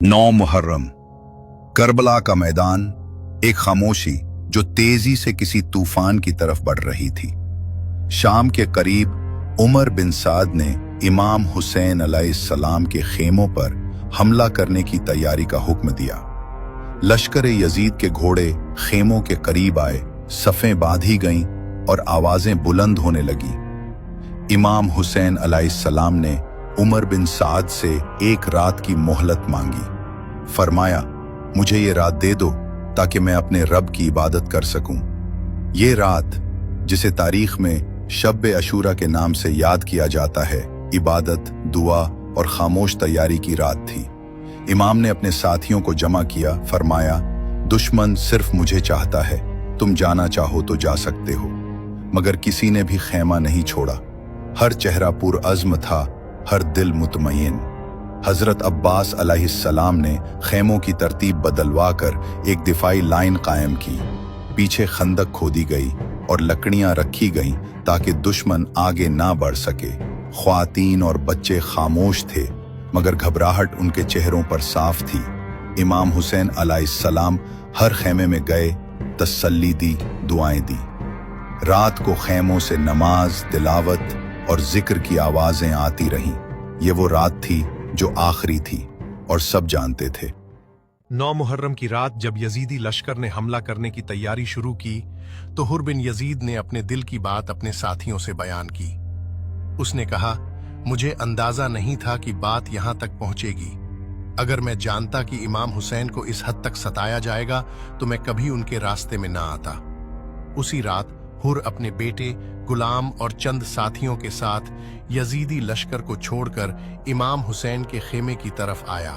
9 Muharram. Karbala का मैदान, एक खामोशी जो तेजी से किसी तूफान की तरफ बढ़ रही थी। शाम के करीब उमर बिन साद ने इमाम हुसैन अलैहिस्सलाम के खेमों पर हमला करने की तैयारी का हुक्म दिया। लश्कर यजीद के घोड़े खेमों के करीब आए, सफ़ें बांधी गईं और आवाजें बुलंद होने लगी। इमाम हुसैन अलैहिस्सलाम ने उमर बिन साद से एक रात की मोहलत मांगी। फरमाया, मुझे ये रात दे दो ताकि मैं अपने रब की इबादत कर सकूं। ये रात, जिसे तारीख में शब अशूरा के नाम से याद किया जाता है, इबादत, दुआ और खामोश तैयारी की रात थी। इमाम ने अपने साथियों को जमा किया। फरमाया, दुश्मन सिर्फ मुझे चाहता है, तुम जाना चाहो तो जा सकते हो। मगर किसी ने भी खेमा नहीं छोड़ा। हर चेहरा पुरअज़्म था, हर दिल मुतमईन। हजरत अब्बास अलैहिस्सलाम ने खेमों की तरतीब बदलवा कर एक दिफाई लाइन कायम की। पीछे खंदक खोदी गई और लकड़ियां रखी गईं ताकि दुश्मन आगे ना बढ़ सके। ख्वातीन और बच्चे खामोश थे, मगर घबराहट उनके चेहरों पर साफ थी। इमाम हुसैन अलैहिस्सलाम हर खेमे में गए, तसल्ली दी, दुआएं दी। रात को खेमों से नमाज, तिलावत और जिक्र की आवाजें आती रहीं। ये वो रात थी जो आखिरी थी और सब जानते थे। 9 मुहर्रम की रात जब यजीदी लश्कर ने हमला करने की तैयारी शुरू की तो हुर बिन यजीद ने अपने दिल की बात अपने साथियों से बयान की। उसने कहा, मुझे अंदाजा नहीं था कि बात यहां तक पहुंचेगी। अगर मैं जानता कि इमाम हुसैन को इस हद तक सताया जाएगा तो मैं कभी उनके रास्ते में ना आता। उसी रात हुर अपने बेटे, गुलाम और चंद साथियों के साथ यजीदी लश्कर को छोड़कर इमाम हुसैन के खेमे की तरफ आया।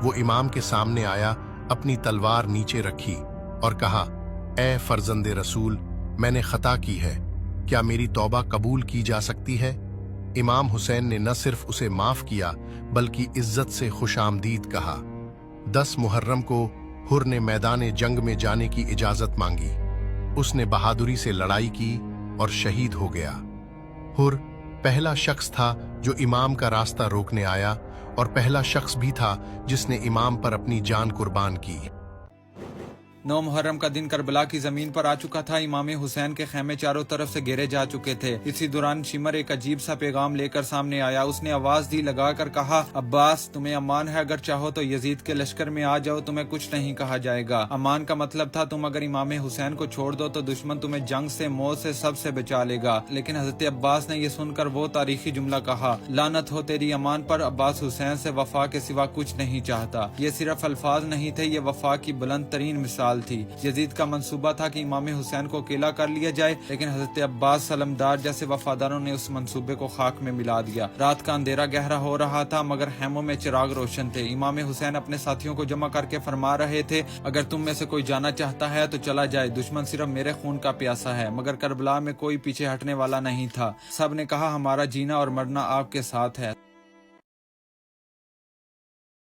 वो इमाम के सामने आया, अपनी तलवार नीचे रखी और कहा, ए फर्जंदे रसूल, मैंने खता की है, क्या मेरी तौबा कबूल की जा सकती है? इमाम हुसैन ने न सिर्फ उसे माफ किया बल्कि इज्जत से खुशामदीद कहा। 10 मुहर्रम को हुर ने मैदान जंग में जाने की इजाजत मांगी। उसने बहादुरी से लड़ाई की और शहीद हो गया। हुर पहला शख्स था जो इमाम का रास्ता रोकने आया और पहला शख्स भी था जिसने इमाम पर अपनी जान कुर्बान की। 9 मुहर्रम का दिन करबला की जमीन पर आ चुका था। इमाम हुसैन के खेमे चारों तरफ से घेरे जा चुके थे। इसी दौरान शिमर एक अजीब सा पैगाम लेकर सामने आया। उसने आवाज दी लगाकर कहा, अब्बास, तुम्हें अमान है, अगर चाहो तो यजीद के लश्कर में आ जाओ, तुम्हें कुछ नहीं कहा जाएगा। अमान का मतलब था, तुम अगर इमाम हुसैन को छोड़ दो तो दुश्मन तुम्हें जंग से, मौत से, सबसे बचा लेगा। लेकिन हजरत अब्बास ने यह सुनकर वो तारीखी जुमला कहा, लानत हो तेरी अमान पर, अब्बास हुसैन से वफा के सिवा कुछ नहीं चाहता। ये सिर्फ अल्फाज नहीं थे, ये वफा की बुलंद तरीन मिसाल थी। यजीद का मंसूबा था कि इमाम हुसैन को अकेला कर लिया जाए, लेकिन हजरत अब्बास सलमदार जैसे वफादारों ने उस मंसूबे को खाक में मिला दिया। रात का अंधेरा गहरा हो रहा था, मगर खेमों में चिराग रोशन थे। इमाम हुसैन अपने साथियों को जमा करके फरमा रहे थे, अगर तुम में से कोई जाना चाहता है तो चला जाए, दुश्मन सिर्फ मेरे खून का प्यासा है। मगर करबला में कोई पीछे हटने वाला नहीं था। सब ने कहा, हमारा जीना और मरना आपके साथ है।